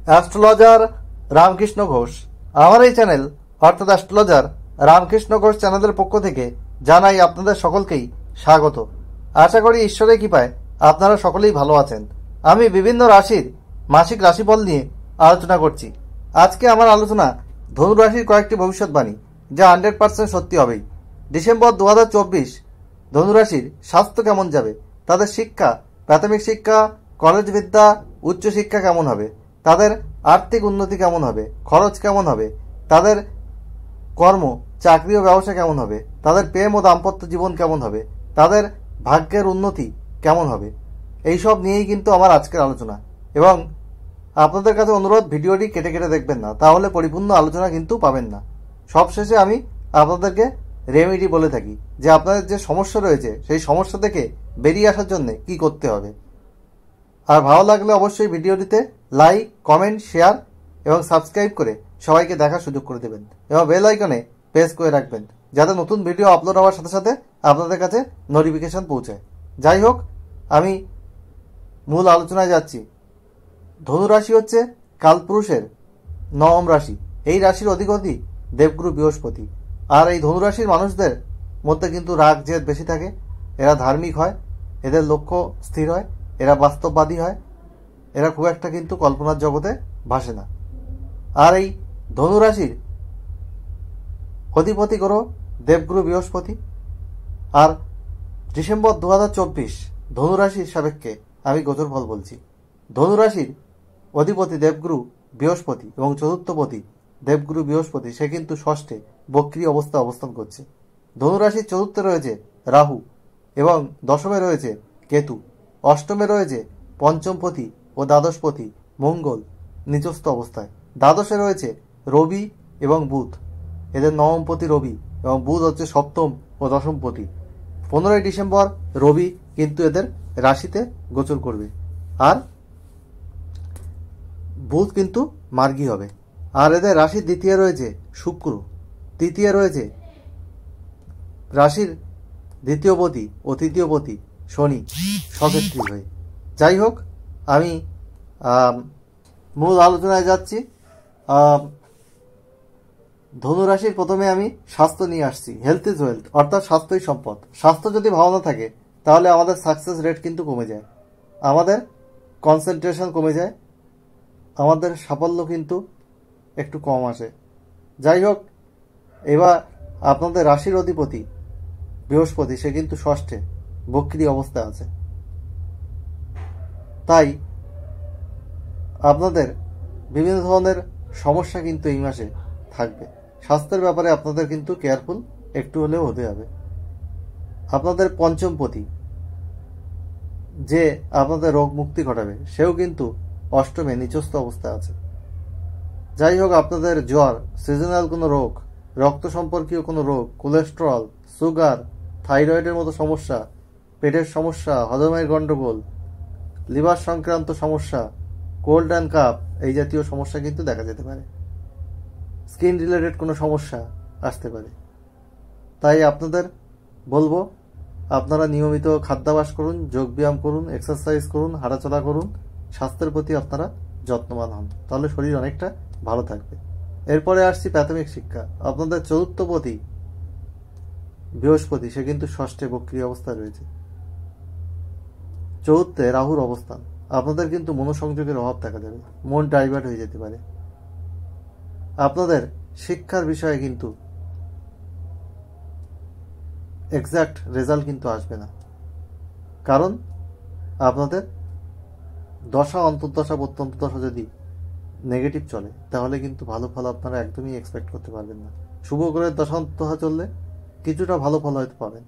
Astrologer Ramakrishna Ghosh. আমার এই channel অর্থাৎ অ্যাস্ট্রোলজার রামকৃষ্ণ ঘোষ চ্যানেলের পক্ষ থেকে জানাই আপনাদের সকলকেই স্বাগত। আশা করি ঈশ্বরের কৃপায় আপনারা সকলেই ভালো আছেন। আমি বিভিন্ন রাশির মাসিক রাশিফল নিয়ে আলোচনা করছি। আজকে আমার আলোচনা ধনু রাশির কয়েকটি ভবিষ্যৎবাণী, যা 100% সত্যি হবেই। ডিসেম্বর 2024 ধনুরাশির স্বাস্থ্য কেমন যাবে, তাদের শিক্ষা, প্রাথমিক শিক্ষা, কলেজ বিদ্যা, উচ্চশিক্ষা কেমন হবে, তাদের আর্থিক উন্নতি কেমন হবে, খরচ কেমন হবে, তাদের কর্ম, চাকরি ও ব্যবসা কেমন হবে, তাদের প্রেম ও দাম্পত্য জীবন কেমন হবে, তাদের ভাগ্যের উন্নতি কেমন হবে, এইসব নিয়েই কিন্তু আমার আজকের আলোচনা। এবং আপনাদের কাছে অনুরোধ, ভিডিওটি কেটে কেটে দেখবেন না, তাহলে পরিপূর্ণ আলোচনা কিন্তু পাবেন না। সবশেষে আমি আপনাদেরকে রেমেডি বলে থাকি যে আপনাদের যে সমস্যা রয়েছে সেই সমস্যা থেকে বেরিয়ে আসার জন্য কি করতে হবে। আর ভালো লাগলে অবশ্যই ভিডিওটিতে লাইক, কমেন্ট, শেয়ার এবং সাবস্ক্রাইব করে সবাইকে দেখার সুযোগ করে দেবেন এবং বেল আইকনে প্রেস করে রাখবেন, যাতে নতুন ভিডিও আপলোড হওয়ার সাথে সাথে আপনাদের কাছে নোটিফিকেশন পৌঁছায়। যাই হোক, আমি মূল আলোচনায় যাচ্ছি। ধনুরাশি হচ্ছে কালপুরুষের নবম রাশি। এই রাশির অধিপতি দেবগুরু বৃহস্পতি। আর এই ধনুরাশির মানুষদের মধ্যে কিন্তু রাগ জেদ বেশি থাকে। এরা ধার্মিক হয়, এদের লক্ষ্য স্থির হয়, এরা বাস্তববাদী হয়, এরা খুব একটা কিন্তু কল্পনার জগতে ভাসে না। আর এই ধনুরাশির অধিপতি গ্রহ দেবগুরু বৃহস্পতি। আর ডিসেম্বর 2024 ধনুরাশির সাপেক্ষে আমি গোচর ফল বলছি। ধনুরাশির অধিপতি দেবগুরু বৃহস্পতি এবং চতুর্থপতি দেবগুরু বৃহস্পতি, সে কিন্তু ষষ্ঠে বক্রী অবস্থা অবস্থান করছে। ধনুরাশির চতুর্থে রয়েছে রাহু এবং দশমে রয়েছে কেতু, অষ্টমে রয়েছে পঞ্চমপতি ও দ্বাদশপতি মঙ্গল নিচস্থ অবস্থায়, দ্বাদশে রয়েছে রবি এবং বুধ, এদের নবমপতি রবি এবং বুধ হচ্ছে সপ্তম ও দশমপতি। 15ই ডিসেম্বর রবি কিন্তু এদের রাশিতে গোচর করবে, আর বুধ কিন্তু মার্গী হবে। আর এদের রাশির দ্বিতীয় রয়েছে শুক্র, তৃতীয় রয়েছে রাশির দ্বিতীয়পতি ও তৃতীয়পতি শনি স্বক্ষেত্রী হয়ে। যাই হোক, আমি মূল আলোচনায় যাচ্ছি। ধনুরাশির প্রথমে আমি স্বাস্থ্য নিয়ে আসছি। হেলথ ইজ ওয়েলথ, অর্থাৎ স্বাস্থ্যই সম্পদ। স্বাস্থ্য যদি ভালো না থাকে তাহলে আমাদের সাকসেস রেট কিন্তু কমে যায়, আমাদের কনসেন্ট্রেশন কমে যায়, আমাদের সাফল্য কিন্তু একটু কম আসে। যাই হোক, এবার আপনাদের রাশির অধিপতি বৃহস্পতি, সে কিন্তু ষষ্ঠে বক্রী অবস্থায় আছে। তাই আপনাদের বিভিন্ন ধরনের সমস্যা কিন্তু এই মাসে থাকবে। স্বাস্থ্যের ব্যাপারে আপনাদের কিন্তু কেয়ারফুল একটু হলেও হতে হবে। আপনাদের পঞ্চমপতি, যে আপনাদের রোগ মুক্তি ঘটাবে, সেও কিন্তু অষ্টমে নিচস্থ অবস্থায় আছে। যাই হোক, আপনাদের জ্বর, সিজনাল কোনো রোগ, রক্ত সম্পর্কীয় কোনো রোগ, কোলেস্টেরল, সুগার, থাইরয়েডের মতো সমস্যা, পেটের সমস্যা, হজমের গণ্ডগোল, লিভার সংক্রান্ত সমস্যা, কোল্ড অ্যান্ড কাফ, এই জাতীয় সমস্যা কিন্তু দেখা যেতে পারে। স্কিন রিলেটেড কোনো সমস্যা আসতে পারে। তাই আপনাদের বলবো, আপনারা নিয়মিত খাদ্যাভ্যাস করুন, যোগব্যায়াম করুন, এক্সারসাইজ করুন, হাঁটাচলা করুন, স্বাস্থ্যের প্রতি আপনারা যত্নবান হন, তাহলে শরীর অনেকটা ভালো থাকবে। এরপরে আসছি প্রাথমিক শিক্ষা। আপনাদের চতুর্থপতি বৃহস্পতি, সে কিন্তু ষষ্ঠে বক্রী অবস্থায় রয়েছে। চতুর্থে রাহুর অবস্থান, আপনাদের কিন্তু মনোসংযোগের অভাব দেখা যাবে, মন ডাইভার্ট হয়ে যেতে পারে। আপনাদের শিক্ষার বিষয়ে কিন্তু এক্সাক্ট রেজাল্ট কিন্তু আসবে না, কারণ আপনাদের দশা, অন্তর্দশা, প্রত্যন্তদশা যদি নেগেটিভ চলে তাহলে কিন্তু ভালো ফল আপনারা একদমই এক্সপেক্ট করতে পারবেন না। শুভ গ্রহের দশা অন্তর্দশা চললে কিছুটা ভালো ফল হয়তো পাবেন,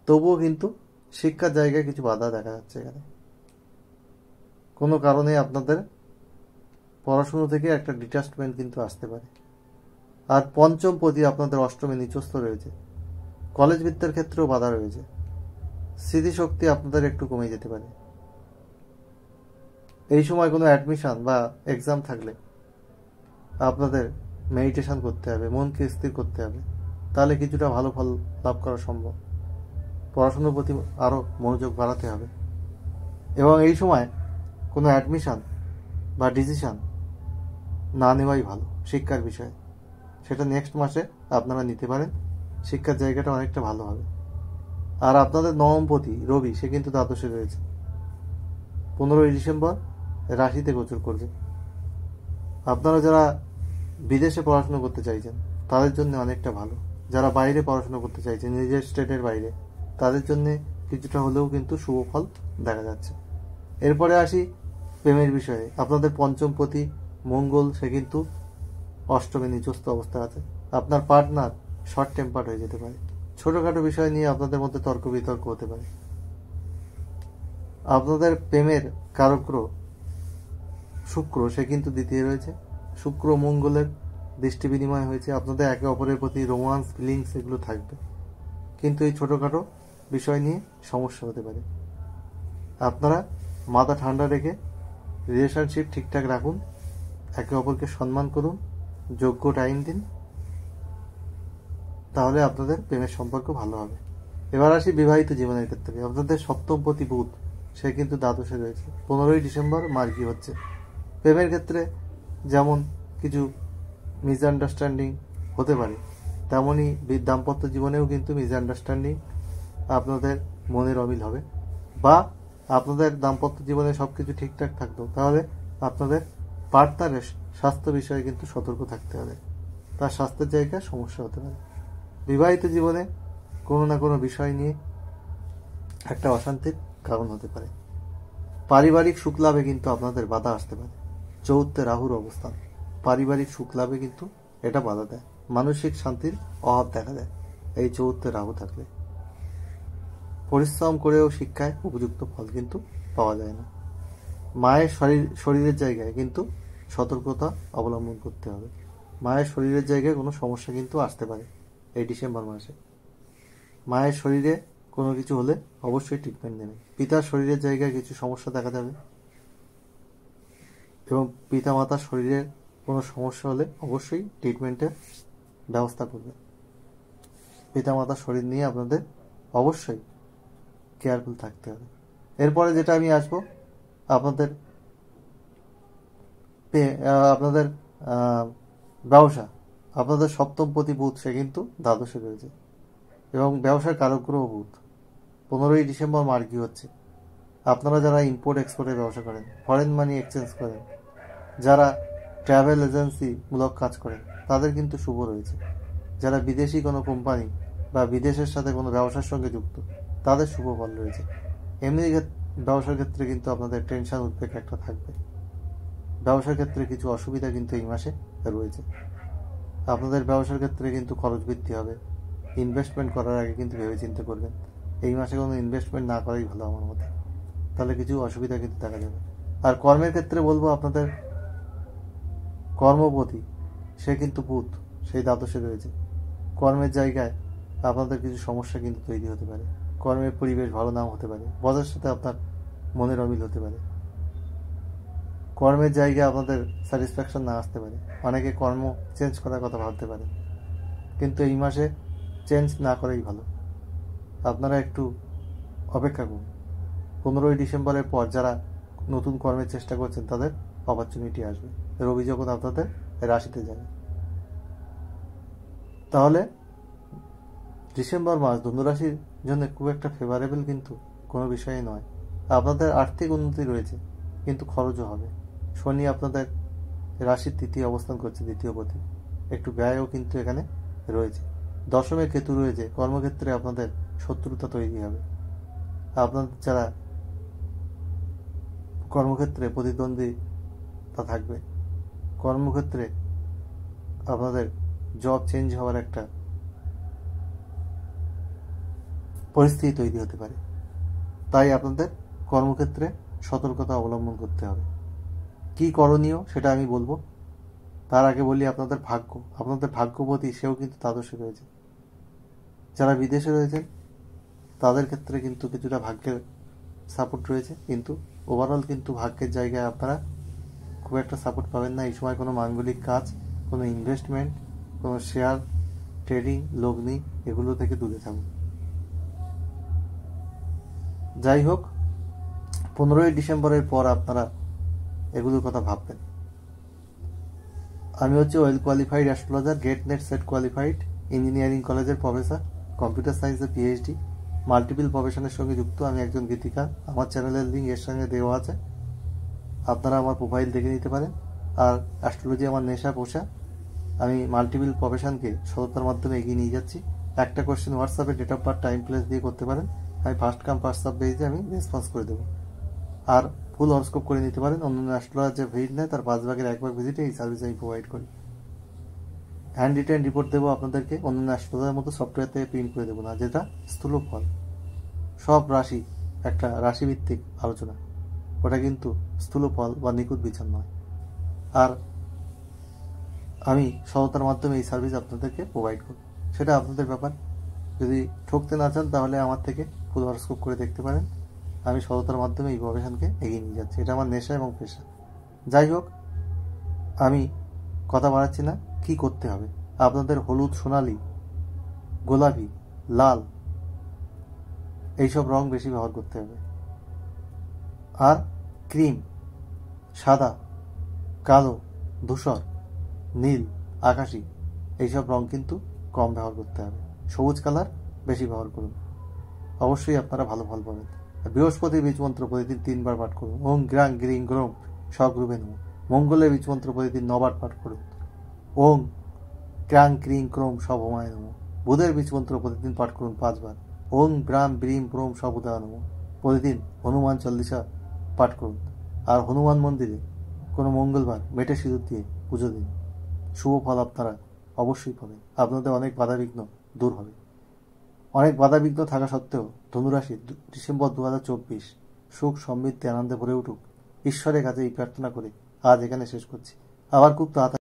তবুও কিন্তু শিক্ষার জায়গায় কিছু বাধা দেখা যাচ্ছে। এখানে কোনো কারণে আপনাদের পড়াশুনো থেকে একটা ডিটাচমেন্ট কিন্তু আসতে পারে। আর পঞ্চমপতি আপনাদের অষ্টমে নিচস্থ রয়েছে, কলেজ বিদ্যার ক্ষেত্রেও বাধা রয়েছে, স্মৃতিশক্তি আপনাদের একটু কমে যেতে পারে। এই সময় কোনো অ্যাডমিশন বা এক্সাম থাকলে আপনাদের মেডিটেশন করতে হবে, মনকে স্থির করতে হবে, তাহলে কিছুটা ভালো ফল লাভ করা সম্ভব। পড়াশোনার প্রতি আরও মনোযোগ বাড়াতে হবে। এবং এই সময় কোনো অ্যাডমিশন বা ডিসিশন না নেওয়াই ভালো শিক্ষার বিষয়ে। সেটা নেক্সট মাসে আপনারা নিতে পারেন, শিক্ষার জায়গাটা অনেকটা ভালো হবে। আর আপনাদের নবমপতি রবি, সে কিন্তু দ্বাদশে রয়েছে, 15ই ডিসেম্বর রাশিতে গোচর করবে। আপনারা যারা বিদেশে পড়াশোনা করতে চাইছেন তাদের জন্য অনেকটা ভালো, যারা বাইরে পড়াশোনা করতে চাইছেন নিজের স্টেটের বাইরে, তাদের জন্য কিছুটা হলেও কিন্তু শুভ ফল দেখা যাচ্ছে। এরপরে আসি প্রেমের বিষয়ে। আপনাদের পঞ্চমপতি মঙ্গল, সে কিন্তু অষ্টমে নিচস্থ অবস্থা আছে। আপনার পার্টনার শর্ট টেম্পার্ড হয়ে যেতে পারে, ছোটখাটো বিষয় নিয়ে আপনাদের মধ্যে তর্ক বিতর্ক হতে পারে। আপনাদের প্রেমের কারক গ্রহ শুক্র, সে কিন্তু দ্বিতীয় রয়েছে। শুক্র মঙ্গলের দৃষ্টি বিনিময় হয়েছে, আপনাদের একে অপরের প্রতি রোমান্স ফিলিংস এগুলো থাকবে, কিন্তু এই ছোটখাটো বিষয় নিয়ে সমস্যা হতে পারে। আপনারা মাথা ঠান্ডা রেখে রিলেশনশিপ ঠিকঠাক রাখুন, একে অপরকে সম্মান করুন, যোগ্য টাইম দিন, তাহলে আপনাদের প্রেমের সম্পর্ক ভালো হবে। এবার আসি বিবাহিত জীবনের ক্ষেত্রে। আপনাদের সপ্তমপতি বুধ, সে কিন্তু দ্বাদশে রয়েছে, 15ই ডিসেম্বর মার্গী হচ্ছে। প্রেমের ক্ষেত্রে যেমন কিছু মিসআন্ডারস্ট্যান্ডিং হতে পারে, তেমনই দাম্পত্য জীবনেও কিন্তু মিসআন্ডারস্ট্যান্ডিং, আপনাদের মনের অমিল হবে, বা আপনাদের দাম্পত্য জীবনে সবকিছু ঠিকঠাক থাকতো, তাহলে আপনাদের পার্টনারের স্বাস্থ্য বিষয়ে কিন্তু সতর্ক থাকতে হবে, তার স্বাস্থ্যের জায়গায় সমস্যা হতে পারে। বিবাহিত জীবনে কোনো না কোনো বিষয় নিয়ে একটা অশান্তির কারণ হতে পারে। পারিবারিক সুখ লাভে কিন্তু আপনাদের বাধা আসতে পারে। চৌথে রাহুর অবস্থান পারিবারিক সুখ লাভে কিন্তু এটা বাধা দেয়, মানসিক শান্তির অভাব দেখা দেয় এই চৌথে রাহু থাকলে। পরিশ্রম করেও শিক্ষায় উপযুক্ত ফল কিন্তু পাওয়া যায় না। মায়ের শরীরের জায়গায় কিন্তু সতর্কতা অবলম্বন করতে হবে। মায়ের শরীরের জায়গায় কোনো সমস্যা কিন্তু আসতে পারে এই ডিসেম্বর মাসে। মায়ের শরীরে কোনো কিছু হলে অবশ্যই ট্রিটমেন্ট নেবেন। পিতার শরীরের জায়গায় কিছু সমস্যা দেখা যাবে, এবং পিতা মাতার শরীরের কোনো সমস্যা হলে অবশ্যই ট্রিটমেন্টের ব্যবস্থা করবেন। পিতা মাতার শরীর নিয়ে আপনাদের অবশ্যই কেয়ারফুল থাকতে হবে। এরপরে যেটা আমি আসবো, আপনাদের আপনাদের ব্যবসা। আপনাদের সপ্তমপতি বুধ, সে কিন্তু দ্বাদশে রয়েছে, এবং ব্যবসার কারক গ্রহ বুধ। 15ই ডিসেম্বর মার্গী হচ্ছে। আপনারা যারা ইম্পোর্ট এক্সপোর্টের ব্যবসা করেন, ফরেন মানি এক্সচেঞ্জ করেন, যারা ট্রাভেল এজেন্সি মূলক কাজ করেন, তাদের কিন্তু শুভ রয়েছে। যারা বিদেশি কোনো কোম্পানি বা বিদেশের সাথে কোনো ব্যবসার সঙ্গে যুক্ত, তাদের শুভ ফল রয়েছে। এমনি ব্যবসার ক্ষেত্রে কিন্তু আপনাদের টেনশন উদ্বেগ একটা থাকবে। ব্যবসার ক্ষেত্রে কিছু অসুবিধা কিন্তু এই মাসে রয়েছে। আপনাদের ব্যবসার ক্ষেত্রে কিন্তু খরচ বৃদ্ধি হবে। ইনভেস্টমেন্ট করার আগে কিন্তু ভেবে চিন্তে করবেন। এই মাসে কোনো ইনভেস্টমেন্ট না করাই ভালো আমার মতে, তাহলে কিছু অসুবিধা কিন্তু দেখা যাবে। আর কর্মের ক্ষেত্রে বলবো, আপনাদের কর্মপতি, সে কিন্তু বুধ, সেই দ্বাদশে রয়েছে। কর্মের জায়গায় আপনাদের কিছু সমস্যা কিন্তু তৈরি হতে পারে। কর্মের পরিবেশ ভালো নাও হতে পারে, বসের সাথে আপনার মনের অমিল হতে পারে। কর্মের জায়গায় আপনাদের স্যাটিসফ্যাকশন না আসতে পারে। অনেকে কর্ম চেঞ্জ করার কথা ভাবতে পারে, কিন্তু এই মাসে চেঞ্জ না করাই ভালো। আপনারা একটু অপেক্ষা করুন। 15ই ডিসেম্বরের পর যারা নতুন কর্মের চেষ্টা করছেন, তাদের অপরচুনিটি আসবে। রবি যখন আপনাদের রাশিতে যাবে, তাহলে ডিসেম্বর মাস ধনুরাশির জন্য খুব একটা ফেভারেবল কিন্তু কোনো বিষয়ে নয়। আপনাদের আর্থিক উন্নতি রয়েছে, কিন্তু খরচও হবে। শনি আপনাদের রাশির তৃতীয় অবস্থান করছে, দ্বিতীয় পতি, একটু ব্যয়ও কিন্তু এখানে রয়েছে। দশমে কেতু রয়েছে, কর্মক্ষেত্রে আপনাদের শত্রুতা তৈরি হবে। আপনাদের যারা কর্মক্ষেত্রে প্রতিদ্বন্দ্বিতা থাকবে, কর্মক্ষেত্রে আপনাদের জব চেঞ্জ হওয়ার একটা পরিস্থিতি তৈরি হতে পারে। তাই আপনাদের কর্মক্ষেত্রে সতর্কতা অবলম্বন করতে হবে। কি করণীয় সেটা আমি বলবো, তার আগে বলি আপনাদের ভাগ্য। আপনাদের ভাগ্যবতী, সেও কিন্তু দ্বাদশে রয়েছে। যারা বিদেশে রয়েছেন তাদের ক্ষেত্রে কিন্তু কিছুটা ভাগ্যের সাপোর্ট রয়েছে, কিন্তু ওভারঅল কিন্তু ভাগ্যের জায়গায় আপনারা খুব একটা সাপোর্ট পাবেন না এই সময়। কোনো মাঙ্গলিক কাজ, কোনো ইনভেস্টমেন্ট, কোনো শেয়ার ট্রেডিং, লগ্নি, এগুলো থেকে দূরে থাকুন। যাই হোক, 15ই ডিসেম্বরের পর আপনারা এগুলোর কথা ভাববেন। আমি হচ্ছে well qualified astrologer, GATE NET SET qualified, engineering কলেজের প্রফেসর, কম্পিউটার সায়েন্সে পিএইচডি, মাল্টিপল প্রফেশনের সঙ্গে যুক্ত। আমি একজন গীতিকার। আমার চ্যানেলের লিঙ্ক এর সঙ্গে দেওয়া আছে, আপনারা আমার প্রোফাইল দেখে নিতে পারেন। আর অ্যাস্ট্রোলজি আমার নেশা পোষা। আমি মাল্টিপল প্রফেশনকে সততার মাধ্যমে এগিয়ে নিয়ে যাচ্ছি। একটা কোশ্চেন হোয়াটসঅ্যাপে date of birth, time, place দিয়ে করতে পারেন। আমি ফার্স্ট কাম ফার্স্ট সার্ভ বেসে আমি রেসপন্স করে দেবো। আর ফুল হরস্কোপ করে নিতে পারেন। অন্যান্য অ্যাস্ট্রোলজার যে ভিজিট নেয় তার 5/1 ভিজিটে এই সার্ভিস আমি প্রোভাইড করি। হ্যান্ড রিটেন রিপোর্ট দেবো আপনাদেরকে, অন্যান্য অ্যাস্ট্রোলজারের মতো সফটওয়্যার থেকে প্রিন্ট করে দেবো না, যেটা স্থূল ফল। সব রাশি একটা রাশিভিত্তিক আলোচনা, ওটা কিন্তু স্থূল ফল বা নিখুঁত বিচার নয়। আর আমি সততার মাধ্যমে এই সার্ভিস আপনাদেরকে প্রোভাইড করি, সেটা আপনাদের ব্যাপার। যদি ঠকতে না চান তাহলে আমার থেকে ফুল হরস্কোপ করে দেখতে পারেন। আমি সততার মাধ্যমে এই প্রফেশনকে এগিয়ে নিয়ে যাচ্ছি, এটা আমার নেশা এবং পেশা। যাই হোক, আমি কথা বাড়াচ্ছি না। কি করতে হবে? আপনাদের হলুদ, সোনালি, গোলাপি, লাল এইসব রং বেশি ব্যবহার করতে হবে। আর ক্রিম, সাদা, কালো, ধূসর, নীল, আকাশি এইসব রং কিন্তু কম ব্যবহার করতে হবে। সবুজ কালার বেশি ব্যবহার করুন, অবশ্যই আপনারা ভালো ফল পাবেন। বৃহস্পতির বীজমন্ত্র প্রতিদিন 3বার পাঠ করুন। ওং গ্রাং গ্রিং গ্রোম স্বগ্রুবে নমঃ। মঙ্গলের বীজমন্ত্র প্রতিদিন 9বার পাঠ করুন। ওং ক্রাং ক্রিং ক্রোম সভমায় নমঃ। বুধের বীজমন্ত্র প্রতিদিন পাঠ করুন 5বার। ওং ব্রাম ব্রিম ব্রোম সবুদায় নমঃ। প্রতিদিন হনুমান চল্লিশা পাঠ করুন। আর হনুমান মন্দিরে কোনো মঙ্গলবার মেটে সিঁদুর দিয়ে পুজো দিন। শুভ ফল আপনারা অবশ্যই পাবেন। আপনাদের অনেক বাধাবিঘ্ন দূর হবে। অনেক বাধাবিঘ্ন থাকা সত্ত্বেও ধনুরাশি ডিসেম্বর 2024 সুখ, সমৃদ্ধি, আনন্দে ভরে উঠুক, ঈশ্বরের কাছে এই প্রার্থনা করে আজ এখানে শেষ করছি। আবার খুব তাড়াতাড়ি